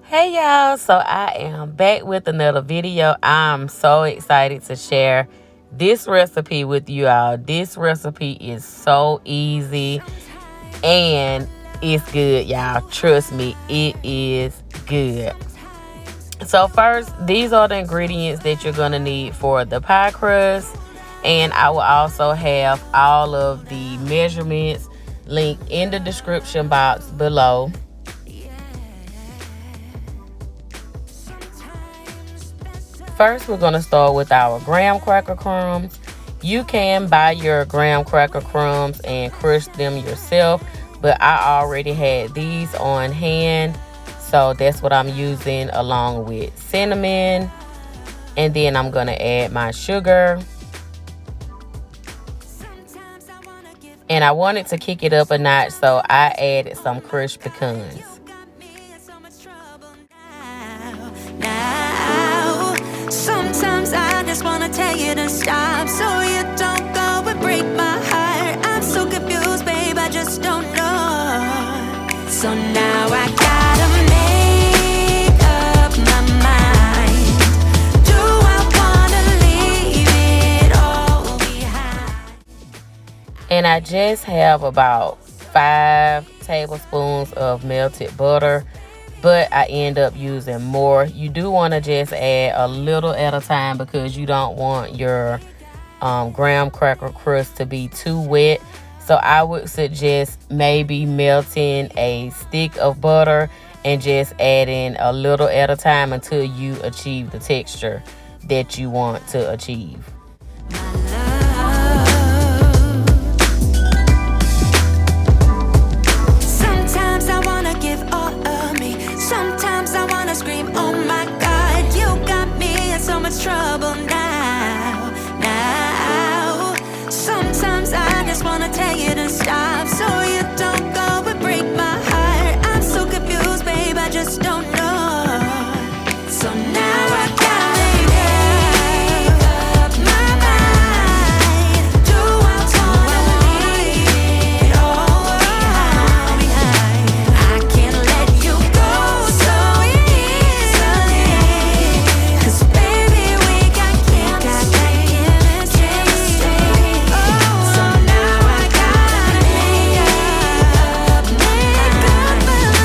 Hey y'all, so I am back with another video. I'm so excited to share this recipe with you all. This recipe is so easy and it's good, y'all. Trust me, it is good. So first, these are the ingredients that you're gonna need for the pie crust, and I will also have all of the measurements linked in the description box below. First, we're going to start with our graham cracker crumbs. You can buy your graham cracker crumbs and crush them yourself, but I already had these on hand, so that's what I'm using along with cinnamon. And then I'm going to add my sugar. And I wanted to kick it up a notch, so I added some crushed pecans. Sometimes I just wanna tell you to stop, so you don't go and break my heart. I'm so confused, babe, I just don't know. So now I gotta make up my mind. Do I wanna leave it all behind? And I just have about 5 tablespoons of melted butter, but I end up using more. You do want to just add a little at a time because you don't want your graham cracker crust to be too wet. So I would suggest maybe melting a stick of butter and just adding a little at a time until you achieve the texture that you want to achieve. Sometimes I wanna give all of me. Sometimes I wanna scream, oh my God, you got me in so much trouble now. Sometimes I just wanna tell you to stop, so you don't go and break my heart. I'm so confused, babe, I just don't know. So now I gotta make up my mind. Do I wanna leave it all behind? I can't let you go so easily, 'cause baby we got chemistry. So now I gotta make up my mind.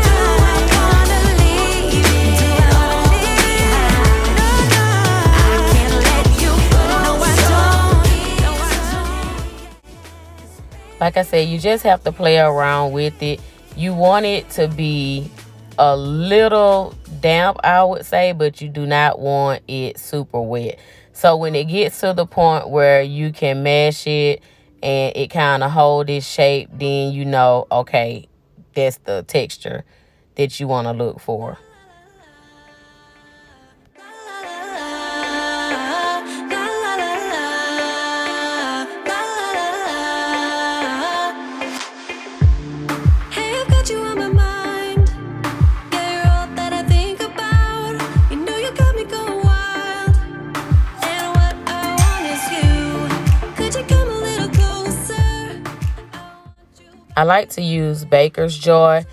Do I wanna leave it all behind? No, I can't let you go. No, I don't. Like I said, you just have to play around with it. You want it to be a little damp, I would say, but you do not want it super wet. So when it gets to the point where you can mash it and it kind of hold its shape, then you know, okay, that's the texture that you want to look for. Hey, I've got you on my mind. Yeah, you're all that I think about. You know you got me going wild. And what I want is you. Could you come a little closer? I like to use baker's jar.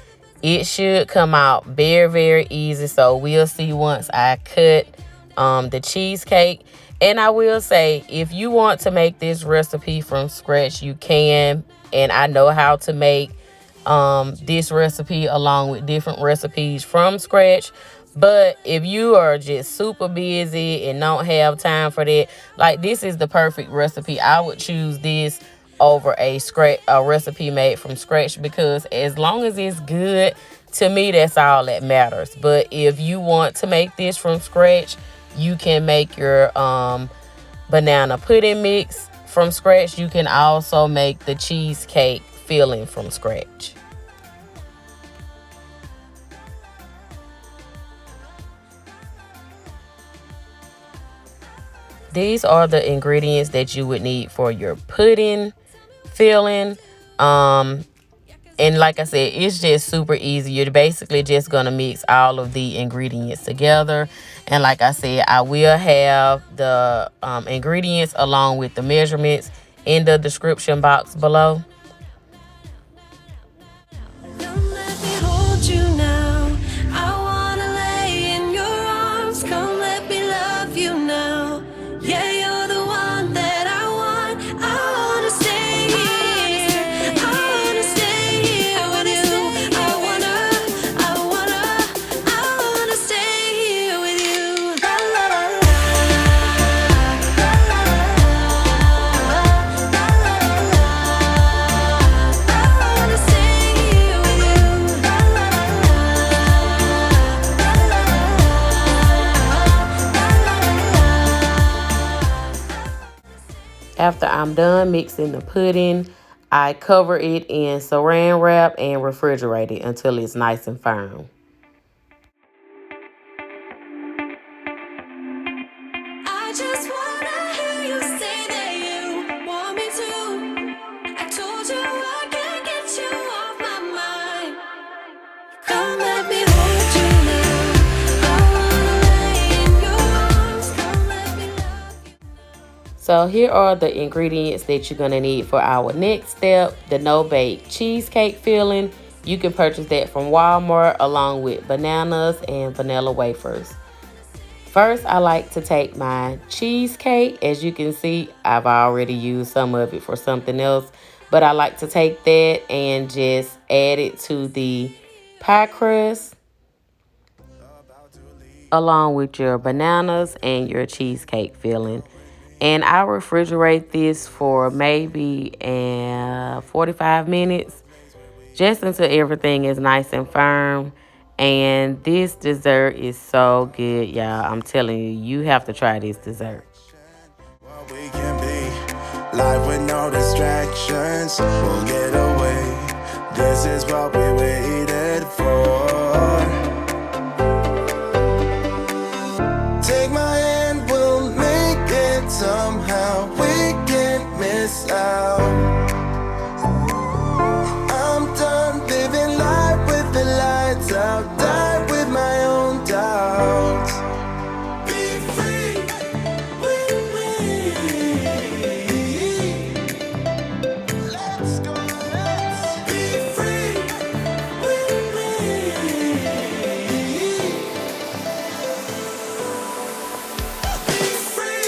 It should come out very, very easy. So we'll see once I cut the cheesecake. And I will say, if you want to make this recipe from scratch, you can. And I know how to make this recipe along with different recipes from scratch. But if you are just super busy and don't have time for that, like, this is the perfect recipe. I would choose this over a recipe made from scratch, because as long as it's good, to me, that's all that matters. But if you want to make this from scratch, you can make your banana pudding mix from scratch. You can also make the cheesecake filling from scratch. These are the ingredients that you would need for your pudding filling. And like I said, it's just super easy. You're basically just going to mix all of the ingredients together. And like I said, I will have the ingredients along with the measurements in the description box below. Don't let me hold you now. I want I'm done mixing the pudding, I cover it in saran wrap and refrigerate it until it's nice and firm. I just wanna hear you say that you want me to. I told you I can't get you off my mind. Come let me hold you now. I wanna lay in your arms. Come let me love you. So here are the ingredients that you're gonna need for our next step, the no-bake cheesecake filling. You can purchase that from Walmart along with bananas and vanilla wafers. First, I like to take my cheesecake. As you can see, I've already used some of it for something else, but I like to take that and just add it to the pie crust along with your bananas and your cheesecake filling. And I refrigerate this for maybe 45 minutes, just until everything is nice and firm. And this dessert is so good, y'all. I'm telling you, you have to try this dessert. What we can be, life with no distractions, we'll get away. This is what we waited for. Take my hand, we'll make it somehow. We can't miss out. I'm done living life with the lights out. Die with my own doubts. Be free with me. Let's go, let's be free with me. Be free.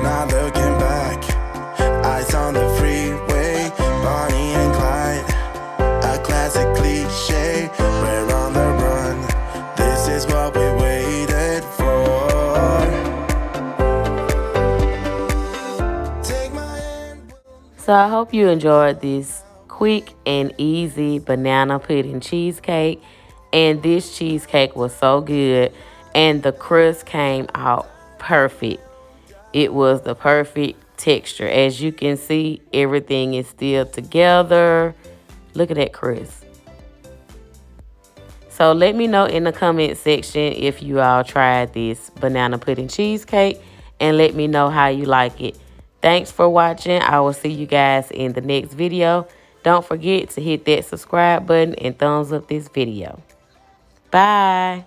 Now looking back, eyes on the freeway, Bonnie and Clyde, a classic cliche. We're on the run. This is what we waited for. Take my hand. So I hope you enjoyed this quick and easy banana pudding cheesecake. And this cheesecake was so good. And the crust came out perfect. It was the perfect texture. As you can see, everything is still together. Look at that crust. So let me know in the comment section if you all tried this banana pudding cheesecake, and let me know how you like it. Thanks for watching. I will see you guys in the next video. Don't forget to hit that subscribe button and thumbs up this video. Bye.